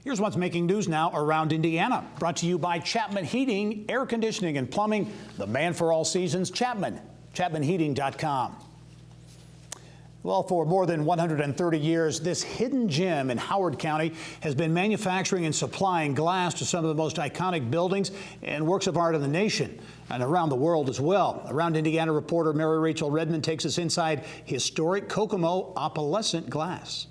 Here's what's making news now around Indiana. Brought to you by Chapman Heating, Air Conditioning and Plumbing, the man for all seasons, Chapman, chapmanheating.com. Well, for more than 130 years, this hidden gem in Howard County has been manufacturing and supplying glass to some of the most iconic buildings and works of art in the nation and around the world as well. Around Indiana reporter Mary Rachel Redman takes us inside historic Kokomo Opalescent Glass.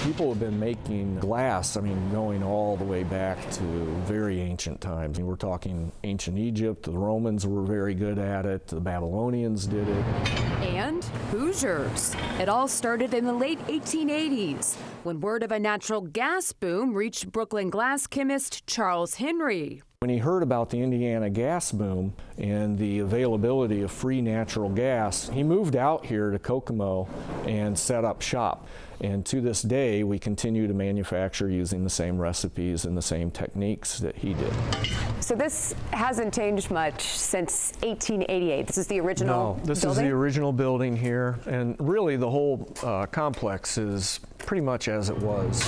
People have been making glass, going all the way back to very ancient times. We're talking ancient Egypt. The Romans were very good at it. The Babylonians did it. And Hoosiers. It all started in the late 1880s when word of a natural gas boom reached Brooklyn glass chemist Charles Henry. When he heard about the Indiana gas boom and the availability of free natural gas, he moved out here to Kokomo and set up shop. And to this day, we continue to manufacture using the same recipes and the same techniques that he did. So this hasn't changed much since 1888. This is the original building? No, this is the original building here. And really the whole complex is pretty much as it was.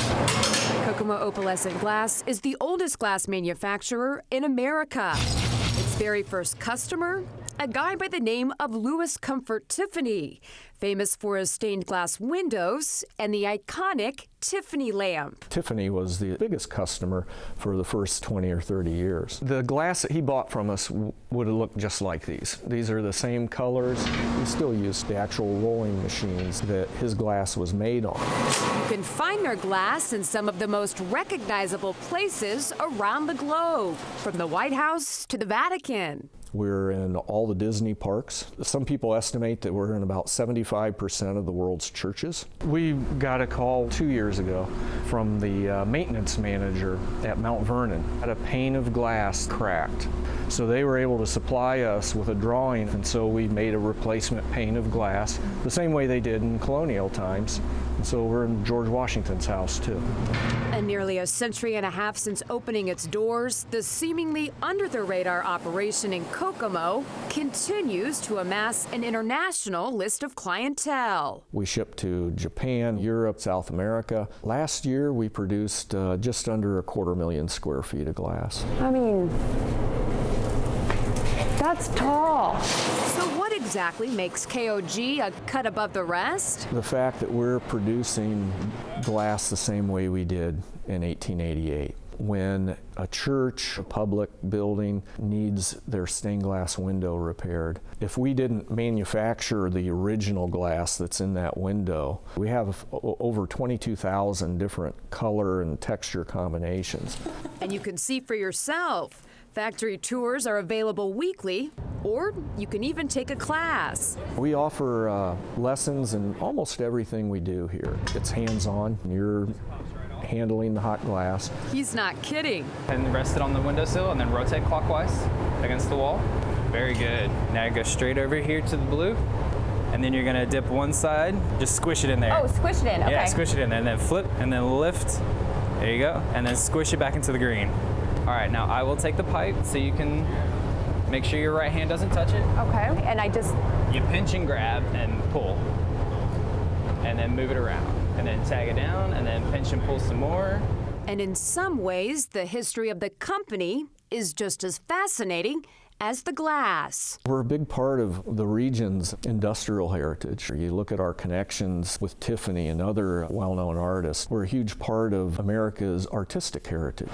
Kokomo Opalescent Glass is the oldest glass manufacturer in America. Its very first customer, a guy by the name of Louis Comfort Tiffany, famous for his stained glass windows and the iconic Tiffany lamp. Tiffany was the biggest customer for the first 20 or 30 years. The glass that he bought from us would have looked just like these. These are the same colors. We still use the actual rolling machines that his glass was made on. You can find their glass in some of the most recognizable places around the globe, from the White House to the Vatican. We're in all the Disney parks. Some people estimate that we're in about 75% of the world's churches. We got a call 2 years ago from the maintenance manager at Mount Vernon. Had a pane of glass cracked. So they were able to supply us with a drawing, and so we made a replacement pane of glass, the same way they did in colonial times. And so we're in George Washington's house too. And nearly a century and a half since opening its doors, the seemingly under-the-radar operation in Kokomo continues to amass an international list of clientele. We ship to Japan, Europe, South America. Last year we produced just under 250,000 square feet of glass. That's tall. So what exactly makes KOG a cut above the rest? The fact that we're producing glass the same way we did in 1888. When a church, a public building, needs their stained glass window repaired, if we didn't manufacture the original glass that's in that window, we have over 22,000 different color and texture combinations. And you can see for yourself. Factory tours are available weekly, or you can even take a class. We offer lessons in almost everything we do here. It's hands-on. You're handling the hot glass. He's not kidding. And rest it on the windowsill and then rotate clockwise against the wall. Very good. Now you go straight over here to the blue. And then you're gonna dip one side, just squish it in there. Oh, squish it in, okay. Yeah, squish it in there, and then flip, and then lift. There you go. And then squish it back into the green. All right, now I will take the pipe so you can make sure your right hand doesn't touch it. Okay, and You pinch and grab and pull, and then move it around, and then tag it down, and then pinch and pull some more. And in some ways, the history of the company is just as fascinating as the glass. We're a big part of the region's industrial heritage. You look at our connections with Tiffany and other well-known artists. We're a huge part of America's artistic heritage.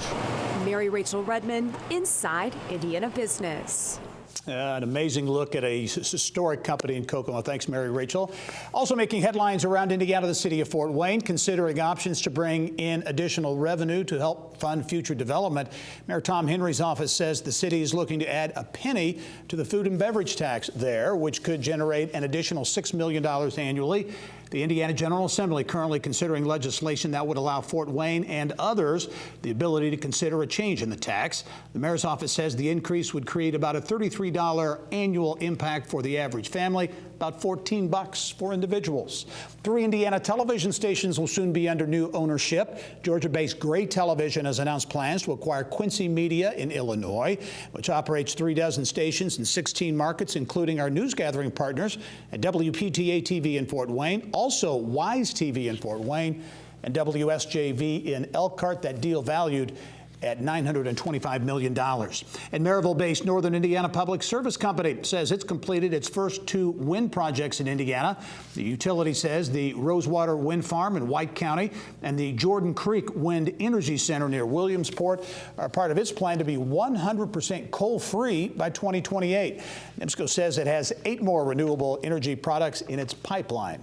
Mary Rachel Redman, Inside Indiana Business. An amazing look at a historic company in Kokomo. Thanks, Mary Rachel. Also making headlines around Indiana, the city of Fort Wayne, considering options to bring in additional revenue to help fund future development. Mayor Tom Henry's office says the city is looking to add a penny to the food and beverage tax there, which could generate an additional $6 million annually. The Indiana General Assembly currently considering legislation that would allow Fort Wayne and others the ability to consider a change in the tax. The mayor's office says the increase would create about a $33 annual impact for the average family, about $14 for individuals. 3 Indiana television stations will soon be under new ownership. Georgia-based Gray Television has announced plans to acquire Quincy Media in Illinois, which operates 36 stations in 16 markets, including our news gathering partners at WPTA TV in Fort Wayne, also Wise TV in Fort Wayne, and WSJV in Elkhart. That deal valued at $925 million. And Maryville-based Northern Indiana Public Service Company says it's completed its first 2 wind projects in Indiana. The utility says the Rosewater Wind Farm in White County and the Jordan Creek Wind Energy Center near Williamsport are part of its plan to be 100% coal-free by 2028. NIPSCO says it has 8 more renewable energy products in its pipeline.